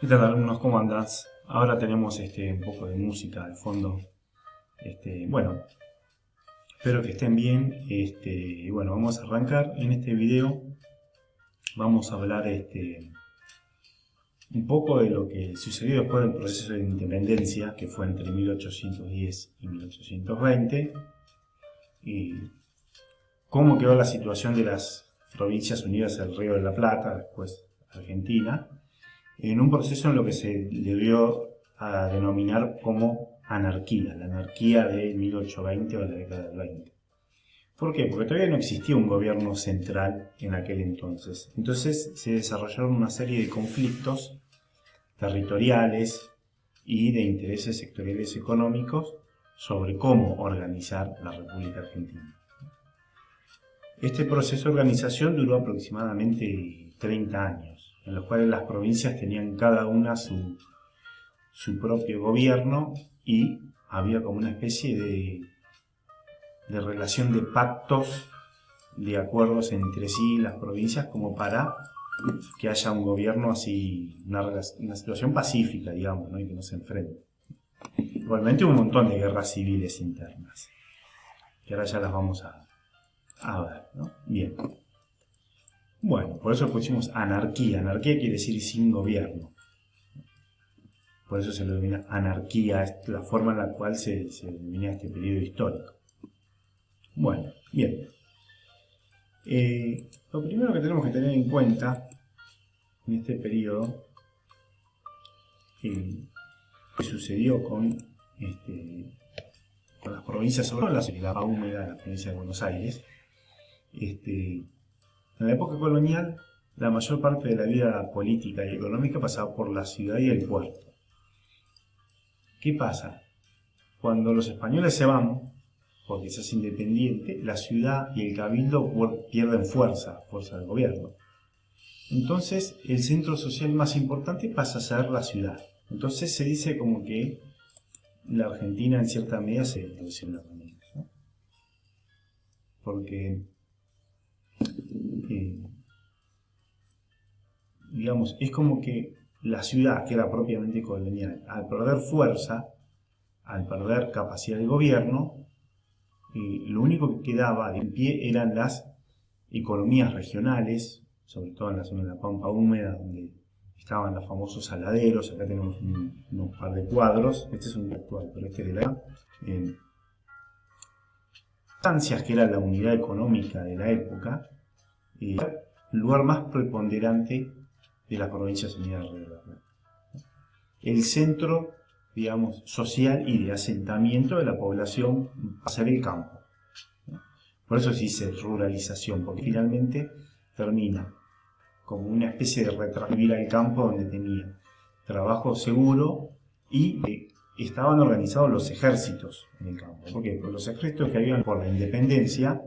¿Qué tal, alumnos? ¿Cómo andás? Ahora tenemos un poco de música de fondo. Bueno, espero que estén bien. Y bueno, vamos a arrancar. En este video vamos a hablar un poco de lo que sucedió después del proceso de independencia, que fue entre 1810 y 1820, y cómo quedó la situación de las provincias unidas del Río de la Plata, después Argentina, en un proceso en lo que se le dio a denominar como anarquía, la anarquía de 1820 o de la década del 20. ¿Por qué? Porque todavía no existía un gobierno central en aquel entonces. Entonces se desarrollaron una serie de conflictos territoriales y de intereses sectoriales económicos sobre cómo organizar la República Argentina. Este proceso de organización duró aproximadamente 30 años, en los cuales las provincias tenían cada una su propio gobierno y había como una especie de relación de pactos, de acuerdos entre sí las provincias como para que haya un gobierno así, una situación pacífica, digamos, ¿no? Y que no se enfrenten. Igualmente hubo un montón de guerras civiles internas, que ahora ya las vamos a ver, ¿no? Bien. Bueno, por eso pusimos anarquía. Anarquía quiere decir sin gobierno. Por eso se lo denomina anarquía, es la forma en la cual se denomina este periodo histórico. Bueno, bien. Lo primero que tenemos que tener en cuenta en este periodo que sucedió con las provincias, sobre todo la húmeda, la provincia de Buenos Aires. En la época colonial, la mayor parte de la vida política y económica pasaba por la ciudad y el puerto. ¿Qué pasa? Cuando los españoles se van, porque se hace independiente, la ciudad y el cabildo pierden fuerza del gobierno. Entonces, el centro social más importante pasa a ser la ciudad. Entonces se dice como que la Argentina en cierta medida se evoluciona también, ¿no? Porque, digamos, es como que la ciudad, que era propiamente colonial, al perder fuerza, al perder capacidad de gobierno, lo único que quedaba de en pie eran las economías regionales, sobre todo en la zona de la Pampa Húmeda, donde estaban los famosos saladeros. Acá tenemos unos par de cuadros. Este es un actual, pero este de la estancias, que era la unidad económica de la época, el lugar más preponderante de las provincias unidas del Río de la Plata. El centro, digamos, social y de asentamiento de la población va a ser el campo. Por eso se dice ruralización, porque finalmente termina como una especie de retransvir al campo donde tenía trabajo seguro y estaban organizados los ejércitos en el campo. ¿Por qué? Porque los ejércitos que habían por la independencia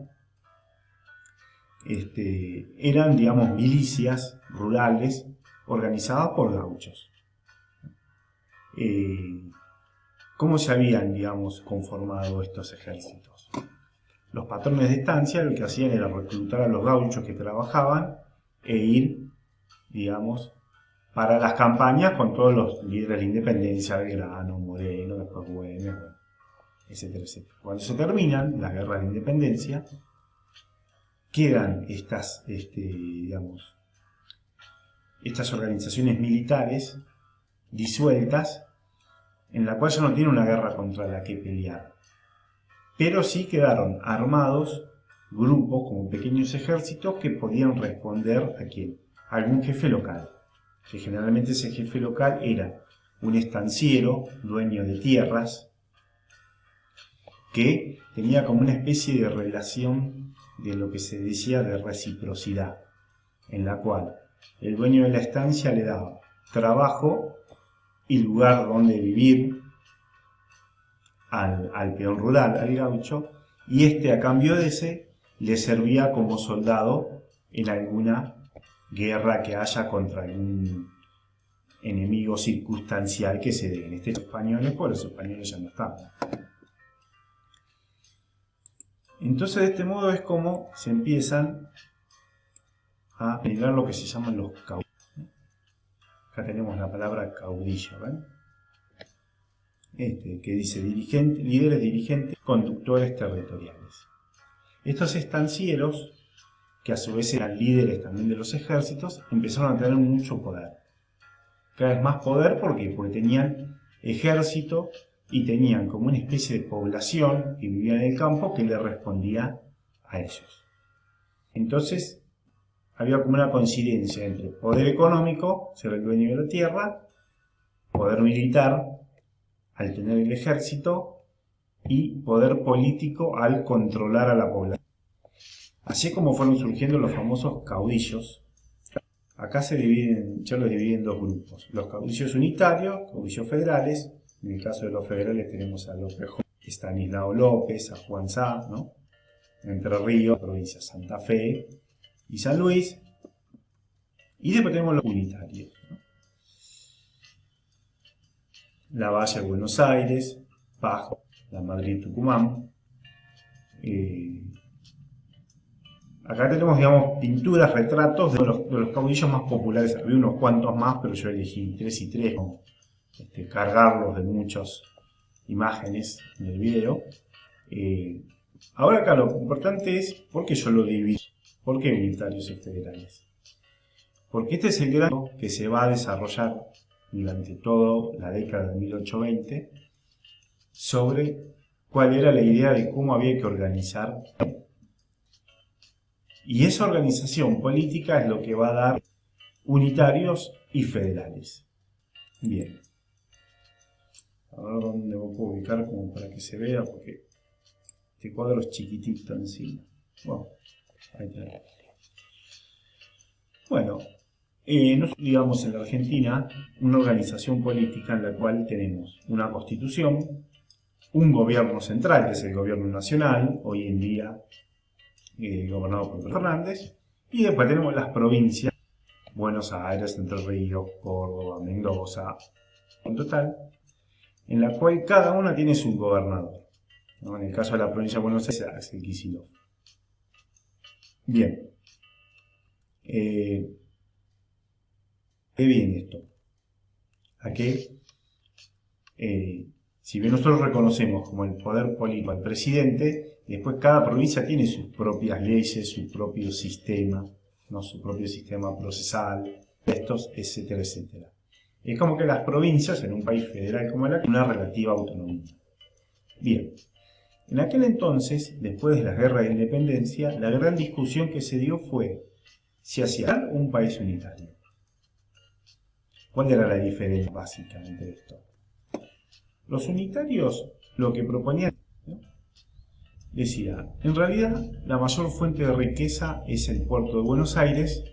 eran, digamos, milicias rurales organizadas por gauchos. ¿Cómo se habían, digamos, conformado estos ejércitos? Los patrones de estancia lo que hacían era reclutar a los gauchos que trabajaban e ir, digamos, para las campañas con todos los líderes de la independencia, Belgrano, Moreno, después Güemes, bueno, etcétera, etcétera. Cuando se terminan las guerras de independencia, quedan digamos, estas organizaciones militares disueltas, en la cual ya no tiene una guerra contra la que pelear. Pero sí quedaron armados grupos como pequeños ejércitos que podían responder a quién, a algún jefe local, que generalmente ese jefe local era un estanciero, dueño de tierras, que tenía como una especie de relación de lo que se decía de reciprocidad, en la cual el dueño de la estancia le daba trabajo y lugar donde vivir al peón rural, al gaucho, y a cambio de ese le servía como soldado en alguna guerra que haya contra algún enemigo circunstancial que se dé. En este caso españoles, pues los españoles ya no estaban. Entonces, de este modo es como se empiezan a generar lo que se llaman los caudillos. Acá tenemos la palabra caudillo, ¿ven? Que dice líderes dirigentes, conductores territoriales. Estos estancieros, que a su vez eran líderes también de los ejércitos, empezaron a tener mucho poder. Cada vez más poder porque tenían ejército y tenían como una especie de población que vivía en el campo que le respondía a ellos. Entonces había como una coincidencia entre poder económico, ser el dueño de la tierra, poder militar, al tener el ejército, y poder político al controlar a la población. Así es como fueron surgiendo los famosos caudillos. Acá yo los dividí en dos grupos. Los caudillos unitarios, caudillos federales. En el caso de los federales tenemos a López, Estanislao López, a Juan Sá, ¿no? Entre Ríos, provincias Santa Fe y San Luis. Y después tenemos los unitarios, ¿no? Lavalle, Buenos Aires, Pajo, la Madrid, Tucumán. Acá tenemos, digamos, pinturas, retratos de los caudillos más populares. Había unos cuantos más, pero yo elegí 3 y 3, como cargarlos de muchas imágenes en el video. Ahora acá lo importante es por qué yo lo divido. ¿Por qué unitarios y federales? Porque este es el gran que se va a desarrollar durante toda la década de 1820 sobre cuál era la idea de cómo había que organizar. Y esa organización política es lo que va a dar unitarios y federales. Bien. A ver dónde me puedo ubicar como para que se vea, porque este cuadro es chiquitito encima. Bueno, ahí está. Bueno, nosotros digamos en la Argentina una organización política en la cual tenemos una constitución, un gobierno central, que es el gobierno nacional, hoy en día gobernado por Fernández, y después tenemos las provincias, Buenos Aires, Entre Ríos, Córdoba, Mendoza, en total, en la cual cada una tiene su gobernador, ¿no? En el caso de la provincia de Buenos Aires, Axel Kicillof. Bien. ¿Qué viene esto? A que, si bien nosotros reconocemos como el poder político al presidente, después cada provincia tiene sus propias leyes, su propio sistema, ¿no? Su propio sistema procesal, etcétera, etcétera. Es como que las provincias, en un país federal como el aquí, tienen una relativa autonomía. Bien, en aquel entonces, después de la guerra de independencia, la gran discusión que se dio fue si hacía un país unitario. ¿Cuál era la diferencia básica entre esto? Los unitarios lo que proponían, ¿no? Decía, en realidad la mayor fuente de riqueza es el puerto de Buenos Aires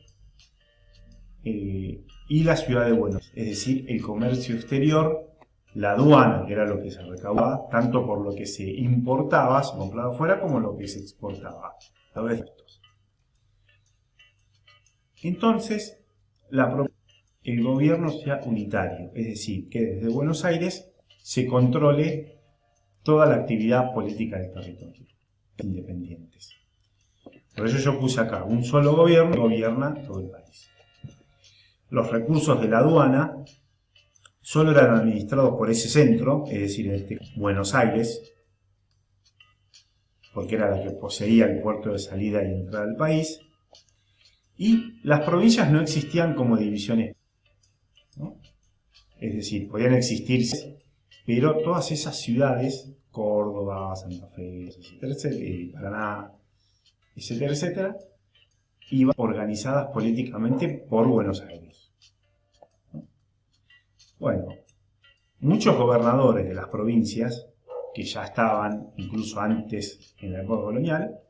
y la ciudad de Buenos Aires, es decir, el comercio exterior, la aduana, que era lo que se recaudaba, tanto por lo que se importaba, se compraba afuera, como lo que se exportaba. Entonces, el gobierno sea unitario, es decir, que desde Buenos Aires se controle toda la actividad política del territorio, independientes. Por eso yo puse acá, un solo gobierno que gobierna todo el país. Los recursos de la aduana solo eran administrados por ese centro, es decir, Buenos Aires, porque era la que poseía el puerto de salida y entrada al país, y las provincias no existían como divisiones, ¿no? Es decir, podían existir, pero todas esas ciudades, Córdoba, Santa Fe, etcétera, etcétera, Paraná, etcétera, etcétera, iban organizadas políticamente por Buenos Aires. Bueno, muchos gobernadores de las provincias, que ya estaban incluso antes en la época colonial,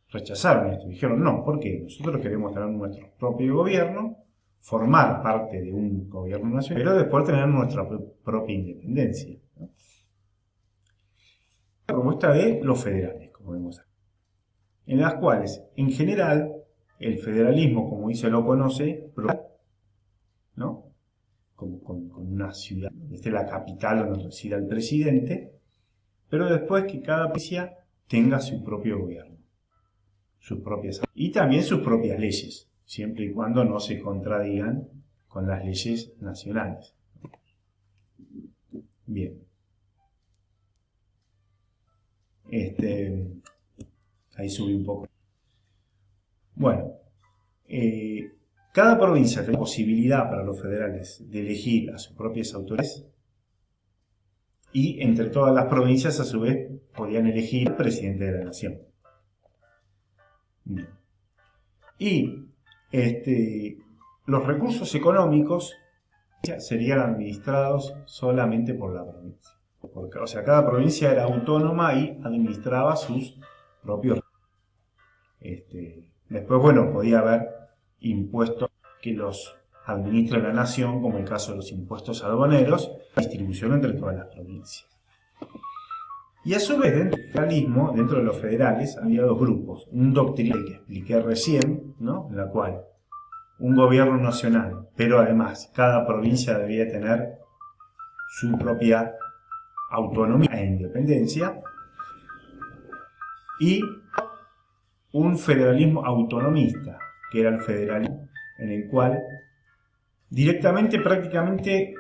rechazaron esto. Dijeron, no, ¿por qué? Nosotros queremos tener nuestro propio gobierno, formar parte de un gobierno nacional, pero después tener nuestra propia independencia, ¿no? La propuesta de los federales, como vemos aquí, en las cuales, en general, el federalismo, como se lo conoce, ¿no? Como con una ciudad, donde esté la capital donde resida el presidente, pero después que cada provincia tenga su propio gobierno, sus propias y también sus propias leyes, siempre y cuando no se contradigan con las leyes nacionales. Bien. Ahí subí un poco. Bueno, cada provincia tiene posibilidad para los federales de elegir a sus propias autoridades y entre todas las provincias a su vez podían elegir al presidente de la nación. Bien. Y los recursos económicos serían administrados solamente por la provincia. Porque, o sea, cada provincia era autónoma y administraba sus propios. Después, bueno, podía haber impuestos que los administra la nación, como el caso de los impuestos aduaneros, la distribución entre todas las provincias. Y a su vez, dentro del federalismo, dentro de los federales, había dos grupos. Un doctrinario que expliqué recién, ¿no? En la cual un gobierno nacional, pero además cada provincia debía tener su propia autonomía e independencia, y un federalismo autonomista, que era el federalismo en el cual directamente, prácticamente,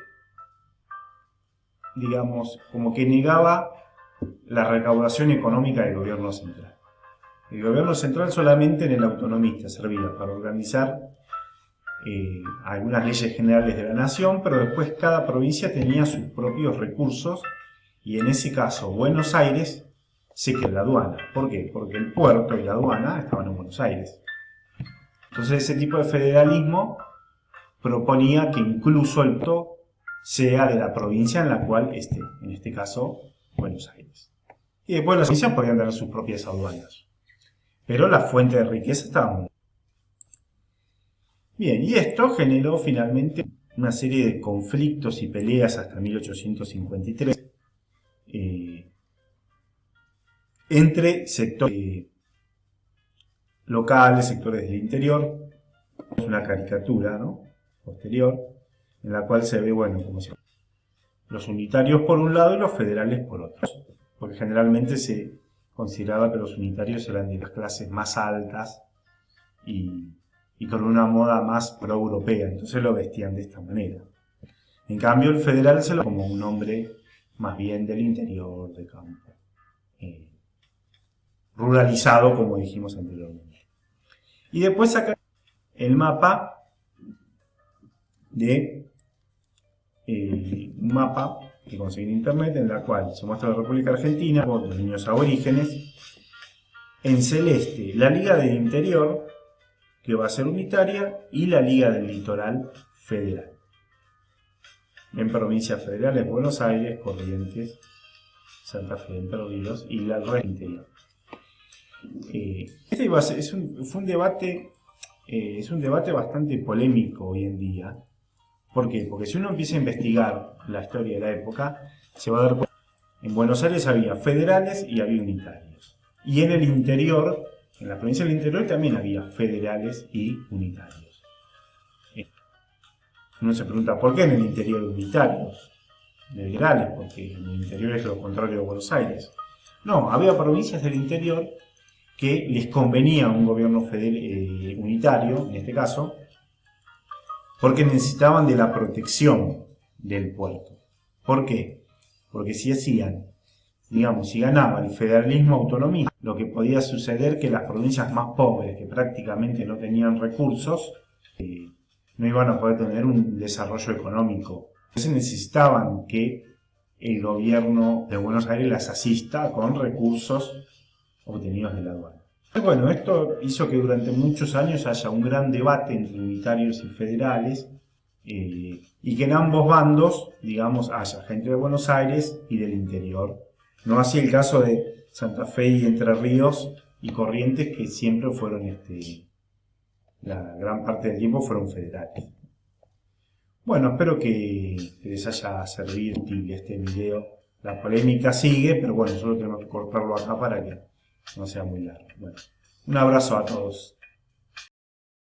digamos, como que negaba la recaudación económica del gobierno central. El gobierno central solamente en el autonomista servía para organizar algunas leyes generales de la nación, pero después cada provincia tenía sus propios recursos y en ese caso Buenos Aires se quedó en la aduana. ¿Por qué? Porque el puerto y la aduana estaban en Buenos Aires. Entonces ese tipo de federalismo proponía que incluso el puerto sea de la provincia en la cual esté, en este caso Buenos Aires. Y después las provincias podían tener sus propias aduanas. Pero la fuente de riqueza estaba muy bien. Y esto generó finalmente una serie de conflictos y peleas hasta 1853 entre sectores locales, sectores del interior. Es una caricatura, ¿no?, posterior, en la cual se ve, bueno, como si los unitarios por un lado y los federales por otro. Porque generalmente se consideraba que los unitarios eran de las clases más altas y con una moda más pro-europea, entonces lo vestían de esta manera. En cambio, el federal se lo como un hombre más bien del interior, de campo, ruralizado, como dijimos anteriormente. Y después acá el mapa de un mapa que conseguí en internet, en la cual se muestra la República Argentina por los niños aborígenes. En celeste, la Liga del Interior, que va a ser unitaria, y la Liga del Litoral Federal. En provincias federales, Buenos Aires, Corrientes, Santa Fe, Entre Ríos y la red interior. Es un debate bastante polémico hoy en día. ¿Por qué? Porque si uno empieza a investigar la historia de la época, se va a dar cuenta que en Buenos Aires había federales y había unitarios. Y en el interior, en la provincia del interior, también había federales y unitarios. Uno se pregunta, ¿por qué en el interior unitarios? Federales, porque en el interior es lo contrario de Buenos Aires. No, había provincias del interior que les convenía un gobierno unitario, en este caso, porque necesitaban de la protección del puerto. ¿Por qué? Porque si ganaba el federalismo autonomista, lo que podía suceder que las provincias más pobres, que prácticamente no tenían recursos, no iban a poder tener un desarrollo económico. Entonces necesitaban que el gobierno de Buenos Aires las asista con recursos obtenidos de la aduana. Bueno, esto hizo que durante muchos años haya un gran debate entre unitarios y federales, y que en ambos bandos, digamos, haya gente de Buenos Aires y del interior. No así el caso de Santa Fe y Entre Ríos y Corrientes, que siempre fueron, la gran parte del tiempo fueron federales. Bueno, espero que les haya servido útil este video. La polémica sigue, pero bueno, solo tenemos que cortarlo acá para que no sea muy largo. Bueno, un abrazo a todos.